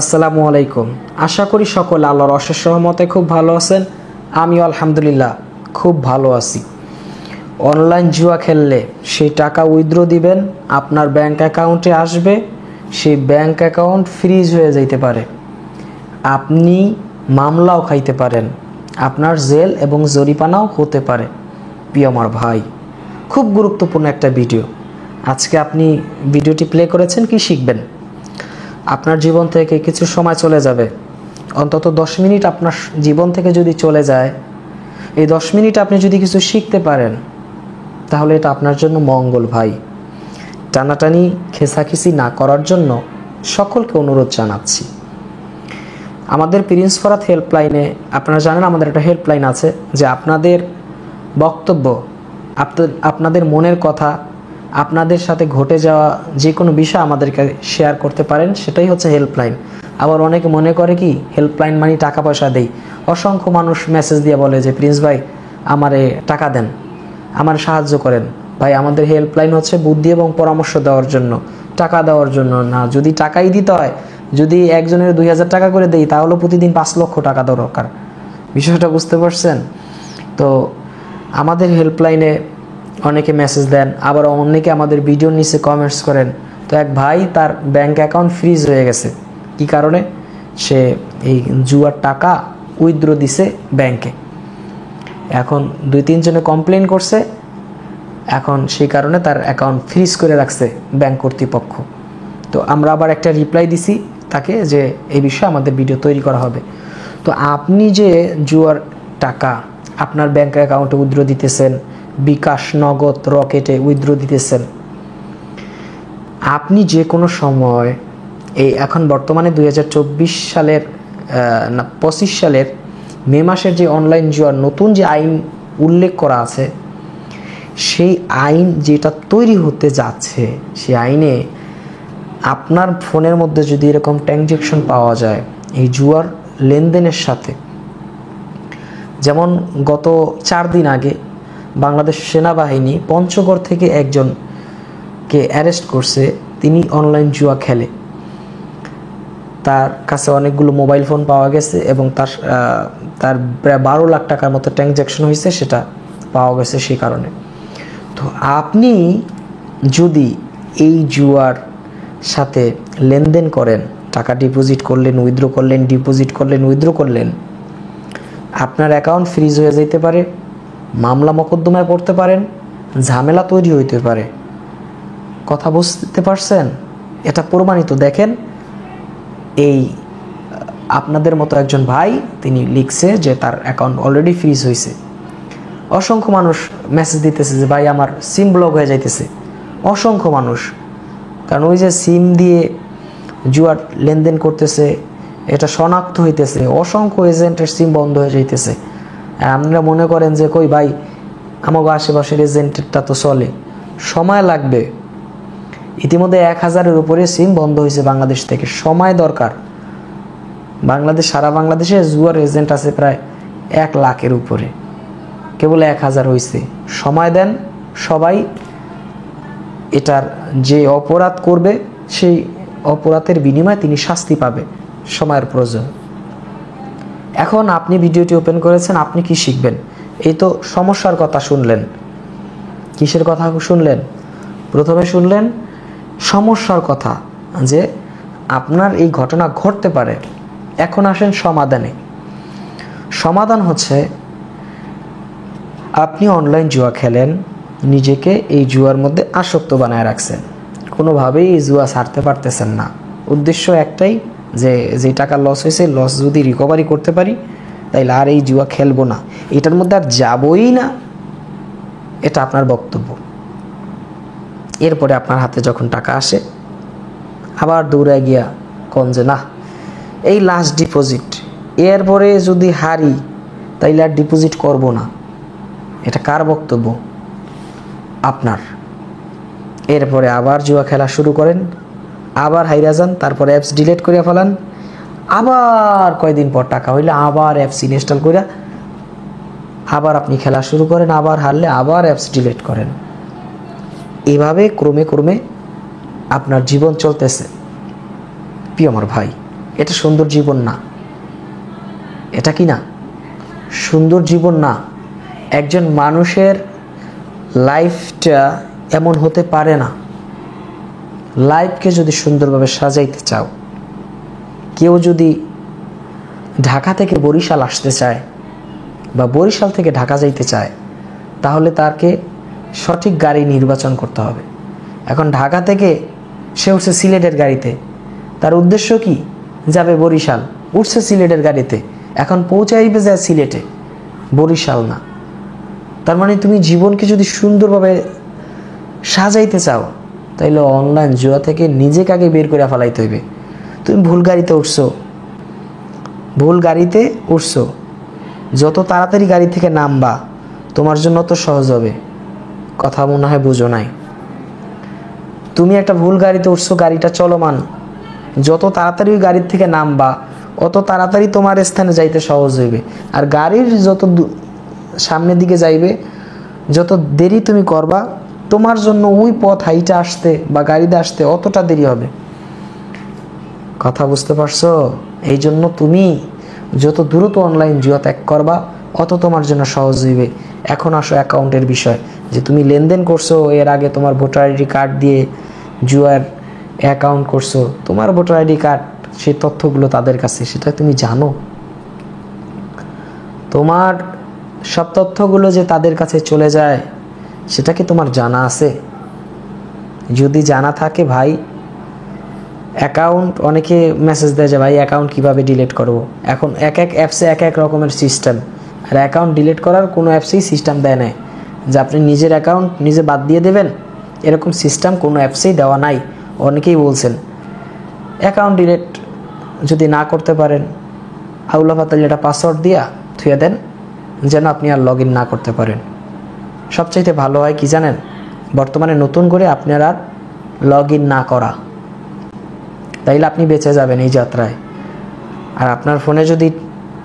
আসসালামু আলাইকুম। আশা করি সকলে আল্লাহর অশেষ রহমতে খুব ভালো আছেন। আমি আলহামদুলিল্লাহ খুব ভালো আছি। অনলাইন জুয়া খেললে সেই টাকা উইথড্র দিবেন, আপনার ব্যাংক অ্যাকাউন্টে আসবে, সেই ব্যাংক অ্যাকাউন্ট ফ্রিজ হয়ে যাইতে পারে। আপনি মামলাও খাইতে পারেন, আপনার জেল এবং জরিমানাও হতে পারে। প্রিয় আমার ভাই, খুব গুরুত্বপূর্ণ একটা ভিডিও। আজকে আপনি ভিডিওটি প্লে করেছেন, কি শিখবেন? আপনার জীবন থেকে কিছু সময় চলে যাবে, অন্তত 10 মিনিট আপনার জীবন থেকে যদি চলে যায়, এই 10 মিনিট আপনি যদি কিছু শিখতে পারেন, তাহলে এটা আপনার জন্য মঙ্গল। ভাই, টানাটানি খেসাখিসি না করার জন্য সকলকে অনুরোধ জানাচ্ছি। আমাদের প্রিন্স ফরাদ হেল্পলাইনে, আপনারা জানেন আমাদের একটা হেল্পলাইন আছে, যে আপনাদের বক্তব্য, আপনাদের মনের কথা, আপনাদের সাথে ঘটে যাওয়া যে কোনো বিষয় আমাদেরকে শেয়ার করতে পারেন, সেটাই হচ্ছে হেল্পলাইন। আবার অনেকে মনে করে কি হেল্পলাইন মানে টাকা পয়সা দেই। অসংখ্য মানুষ মেসেজ দিয়ে বলে যে প্রিন্স ভাই আমারে টাকা দেন, আমার সাহায্য করেন। ভাই, আমাদের হেল্পলাইন হচ্ছে বুদ্ধি এবং পরামর্শ দেওয়ার জন্য, টাকা দেওয়ার জন্য না। যদি টাকাই দিতে হয়, যদি একজনের 2000 টাকা করে দেই, তাহলে প্রতিদিন 5 লক্ষ টাকা দরকার। বিষয়টা বুঝতে পারছেন? তো আমাদের হেল্পলাইনে অনেকে মেসেজ দেন, আবার অনেকে আমাদের ভিডিওর নিচে কমেন্টস করেন। তো এক ভাই, তার ব্যাংক অ্যাকাউন্ট ফ্রিজ হয়ে গেছে। কি কারণে? সে এই জুয়ার টাকা উইথড্র দিছে ব্যাংকে। এখন 2-3 জনে কমপ্লেন করছে, এখন সেই কারণে তার অ্যাকাউন্ট ফ্রিজ করে রাখছে ব্যাংক কর্তৃপক্ষ। তো আমরা আবার একটা রিপ্লাই দিছি তাকে, যে এই বিষয়ে আমাদের ভিডিও তৈরি করা হবে। তো আপনি যে জুয়ার টাকা আপনার ব্যাংক অ্যাকাউন্টে উইথড্র দিতেছেন, বিকাশ, নগদ, রকেটে উইথড্র দিতেছেন, আপনি যে কোনো সময় এখন বর্তমানে 2024 সালের 25 সালের মে মাসের যে অনলাইন জুয়ার নতুন যে আইন উল্লেখ করা আছে, সেই আইন যেটা তৈরি হতে যাচ্ছে, সেই আইনে আপনার ফোনের মধ্যে যদি এরকম ট্রানজ্যাকশন পাওয়া যায় এই জুয়ার লেনদেনের সাথে, যেমন গত 4 দিন আগে বাংলাদেশ সেনাবাহিনী পঞ্চগড় থেকে একজনকে অ্যারেস্ট করছে। তিনি অনলাইন জুয়া খেলে, তার কাছে অনেকগুলো মোবাইল ফোন পাওয়া গেছে এবং তার প্রায় 12 লাখ টাকার মতো ট্রানজ্যাকশন হয়েছে, সেটা পাওয়া গেছে সেই কারণে। তো আপনি যদি এই জুয়ার সাথে লেনদেন করেন, টাকা ডিপোজিট করলেন, উইথড্র করলেন, ডিপোজিট করলেন, উইথড্র করলেন, আপনার অ্যাকাউন্ট ফ্রিজ হয়ে যেতে পারে, মামলা মোকদ্দমায় পড়তে পারেন, ঝামেলা তৈরি হইতে পারে। কথা বুঝতে পারছেন? এটা প্রমাণিত। দেখেন, এই আপনাদের মতো একজন ভাই, তিনি লিখছে যে তার অ্যাকাউন্ট অলরেডি ফ্রিজ হয়েছে। অসংখ্য মানুষ মেসেজ দিতেছে যে ভাই আমার সিম ব্লক হয়ে যাইতেছে। অসংখ্য মানুষ, কারণ ওই যে সিম দিয়ে জুয়ার লেনদেন করতেছে, এটা শনাক্ত হইতেছে। অসংখ্য এজেন্টের সিম বন্ধ হয়ে যাইতেছে। আর আপনারা মনে করেন যে কই ভাই আমাকে আশেপাশের এজেন্টেরটা তো চলে, সময় লাগবে। ইতিমধ্যে 1000-এর উপরে সিম বন্ধ হয়েছে বাংলাদেশ থেকে। সময় দরকার। সারা বাংলাদেশে জুয়ার এজেন্ট আছে প্রায় 1 লাখের উপরে, কেবল 1000 হয়েছে। সময় দেন সবাই। এটার যে অপরাধ করবে, সেই অপরাধের বিনিময়ে তিনি শাস্তি পাবে। সময়ের প্রয়োজন। এখন আপনি ভিডিওটি ওপেন করেছেন, আপনি কি শিখবেন? এই তো সমস্যার কথা শুনলেন। কিসের কথা শুনলেন? প্রথমে শুনলেন সমস্যার কথা, যে আপনার এই ঘটনা ঘটতে পারে। এখন আসেন সমাধানে। সমাধান হচ্ছে, আপনি অনলাইন জুয়া খেলেন, নিজেকে এই জুয়ার মধ্যে আসক্ত বানায় রাখছেন, কোনোভাবেই এই জুয়া ছাড়তে পারতেছেন না। উদ্দেশ্য একটাই, যে টাকা লস হয়েছে, লস যদি রিকভারি করতে পারি, তাইলে আর এই জুয়া খেলবো না, এটার মধ্যে আর যাবই না। এটা আপনার বক্তব্য। এরপরে আপনার হাতে যখন টাকা আসে, আবার দৌড়ে গিয়া কোন যে না, এই লাস্ট ডিপোজিট, এরপরে যদি হারি তাইলে আর ডিপোজিট করব না। এটা কার বক্তব্য? আপনার। এরপরে আবার জুয়া খেলা শুরু করেন, আবার হাইরা যান, তারপরে অ্যাপস ডিলিট করে ফেলান, আবার কয়দিন পর টাকা হইলে আবার অ্যাপস ইনস্টল করে আবার আপনি খেলা শুরু করেন, আবার হারলে আবার অ্যাপস ডিলিট করেন। এভাবে ক্রমে ক্রমে আপনার জীবন চলতেছে। প্রিয় আমার ভাই, এটা সুন্দর জীবন না। এটা কি না সুন্দর জীবন না। একজন মানুষের লাইফটা এমন হতে পারে না। লাইফকে যদি সুন্দরভাবে সাজাইতে চাও, কেউ যদি ঢাকা থেকে বরিশাল আসতে চায় বা বরিশাল থেকে ঢাকা যাইতে চায়, তাহলে তাকে সঠিক গাড়ি নির্বাচন করতে হবে। এখন ঢাকা থেকে সে উঠছে সিলেটের গাড়িতে, তার উদ্দেশ্য কি? যাবে বরিশাল, উঠছে সিলেটের গাড়িতে, এখন পৌঁছাইবে যায় সিলেটে, বরিশাল না। তার মানে তুমি জীবনকে যদি সুন্দরভাবে সাজাইতে চাও, তাইলে অনলাইন জুয়া থেকে নিজেকে আগে বের করে ফেলাইতে হইবে। তুমি ভুল গাড়িতে উঠছো, যত তাড়াতাড়ি গাড়ি থেকে নামবা তোমার জন্য তো সহজ হবে। কথা মনে হয় বুঝো নাই। তুমি একটা ভুল গাড়িতে উঠছো, গাড়িটা চলমান, যত তাড়াতাড়ি গাড়ির থেকে নামবা অত তাড়াতাড়ি তোমার স্থানে যাইতে সহজ হইবে। আর গাড়ির যত সামনের দিকে যাইবে, যত দেরি তুমি করবা, তোমার জন্য ওই পথ হাইটে আসতে বা গাড়িতে আসতে অতটা দেরি হবে। কথা বুঝতে পারছো? এই জন্য তুমি যত দ্রুত অনলাইন জুয়া ত্যাগ করবা অত তোমার জন্য সহজ হইবে। এখন আসো অ্যাকাউন্টের বিষয়, যে তুমি লেনদেন করছো, এর আগে তোমার ভোটার আইডি কার্ড দিয়ে জুয়ার অ্যাকাউন্ট করছো, তোমার ভোটার আইডি কার্ড, সেই তথ্যগুলো তাদের কাছে, সেটা তুমি জানো? তোমার সব তথ্যগুলো যে তাদের কাছে চলে যায়, সেটা কি তোমার জানা আছে? যদি জানা থাকে ভাই, অ্যাকাউন্ট, অনেকে মেসেজ দেয় যে ভাই অ্যাকাউন্ট কিভাবে ডিলিট করব। এখন এক অ্যাপসে এক রকমের সিস্টেম, আর অ্যাকাউন্ট ডিলিট করার কোনো অ্যাপসেই সিস্টেম দেয় না যে আপনি নিজের অ্যাকাউন্ট নিজে বাদ দিয়ে দেবেন। এরকম সিস্টেম কোনো অ্যাপসেই দেওয়া নাই। অনেকেই বলছেন অ্যাকাউন্ট ডিলিট যদি না করতে পারেন, আউলা পাতাল যেটা পাসওয়ার্ড দিয়া থুয়ে দেন, যেন আপনি আর লগ ইন না করতে পারেন। সবচাইতে ভালো হয় কি জানেন? বর্তমানে নতুন করে আপনার আর লগ ইন না করা, তাইলে আপনি বেঁচে যাবেন এই যাত্রায়। আর আপনার ফোনে যদি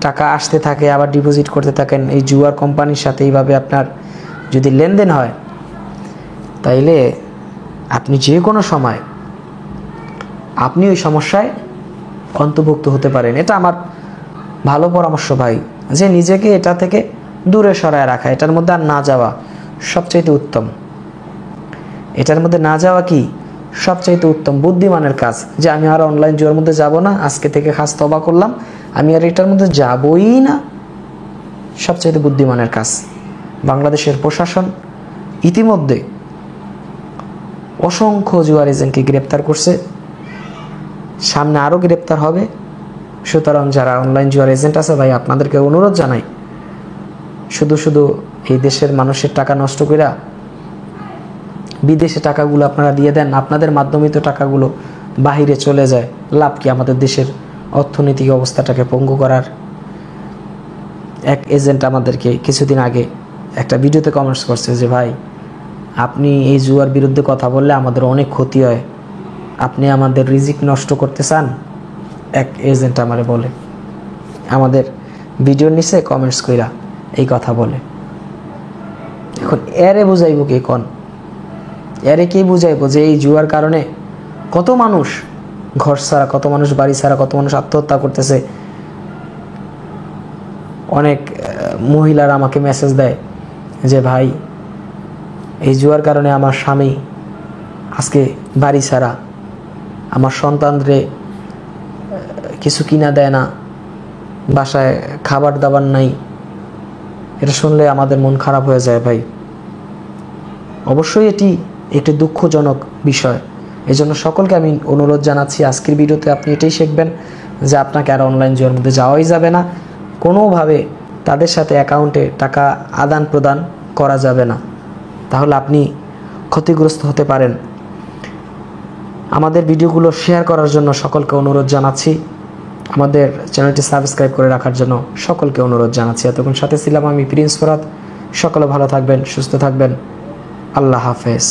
টাকা আসতে থাকে, আবার ডিপোজিট করতে থাকেন এই জুয়ার কোম্পানির সাথে, এইভাবে আপনার যদি লেনদেন হয়, তাইলে আপনি যে কোনো সময় আপনি ওই সমস্যায় অন্তর্ভুক্ত হতে পারেন। এটা আমার ভালো পরামর্শ ভাই, যে নিজেকে এটা থেকে দূরে সরায় রাখা, এটার মধ্যে আর না যাওয়া সবচাইতে উত্তম। এটার মধ্যে না যাওয়া কি সবচাইতে উত্তম বুদ্ধিমানের কাজ, যে আমি আর অনলাইন জুয়ার মধ্যে যাব না, আজকে থেকে খাস তওবা করলাম, আমি আর এটার মধ্যে যাবই না। সবচাইতে বুদ্ধিমানের কাজ। বাংলাদেশের প্রশাসন ইতিমধ্যে অসংখ্য জুয়ার এজেন্টকে গ্রেপ্তার করছে, সামনে আরও গ্রেপ্তার হবে। সুতরাং যারা অনলাইন জুয়ার এজেন্ট আছে ভাই, আপনাদেরকে অনুরোধ জানাই, শুধু এই দেশের মানুষের টাকা নষ্ট করে বিদেশে টাকাগুলো আপনারা দিয়ে দেন, আপনাদের মাধ্যমে তো টাকাগুলো বাহিরে চলে যায়। লাভ কি আমাদের দেশের অর্থনৈতিক অবস্থাটাকে পঙ্গু করার? এক এজেন্ট আমাদেরকে কিছুদিন আগে একটা ভিডিওতে কমেন্টস করছে যে ভাই, আপনি এই জুয়ার বিরুদ্ধে কথা বললে আমাদের অনেক ক্ষতি হয়, আপনি আমাদের রিজিক নষ্ট করতে চান। এক এজেন্ট আমারে বলে, আমাদের ভিডিওর নিচে কমেন্টস কইরা এই কথা বলে। এখন এরে বুঝাইব কে? কোন এরে কে বুঝাইব যে এই জুয়ার কারণে কত মানুষ ঘর ছাড়া, কত মানুষ বাড়ি ছাড়া, কত মানুষ আত্মহত্যা করতেছে। অনেক মহিলারা আমাকে মেসেজ দেয় যে ভাই, এই জুয়ার কারণে আমার স্বামী আজকে বাড়ি ছাড়া, আমার সন্তানরে কিছু কিনা দেয় না, বাসায় খাবার দাবার নাই। এটা শুনলে আমাদের মন খারাপ হয়ে যায় ভাই। অবশ্যই এটি একটি দুঃখজনক বিষয়। এই জন্য সকলকে আমি অনুরোধ জানাচ্ছি, আজকের ভিডিওতে আপনি এটাই শিখবেন যে আপনাকে আর অনলাইন জুয়ার মধ্যে যাওয়াই যাবে না। কোনোভাবে তাদের সাথে অ্যাকাউন্টে টাকা আদান প্রদান করা যাবে না, তাহলে আপনি ক্ষতিগ্রস্ত হতে পারেন। আমাদের ভিডিওগুলো শেয়ার করার জন্য সকলকে অনুরোধ জানাচ্ছি। আমাদের চ্যানেলটি সাবস্ক্রাইব করে রাখার জন্য সকলকে অনুরোধ জানাচ্ছি। এতক্ষণ সাথে ছিলাম আমি প্রিন্স ফরাদ। সকলে ভালো থাকবেন, সুস্থ থাকবেন। আল্লাহ হাফেজ।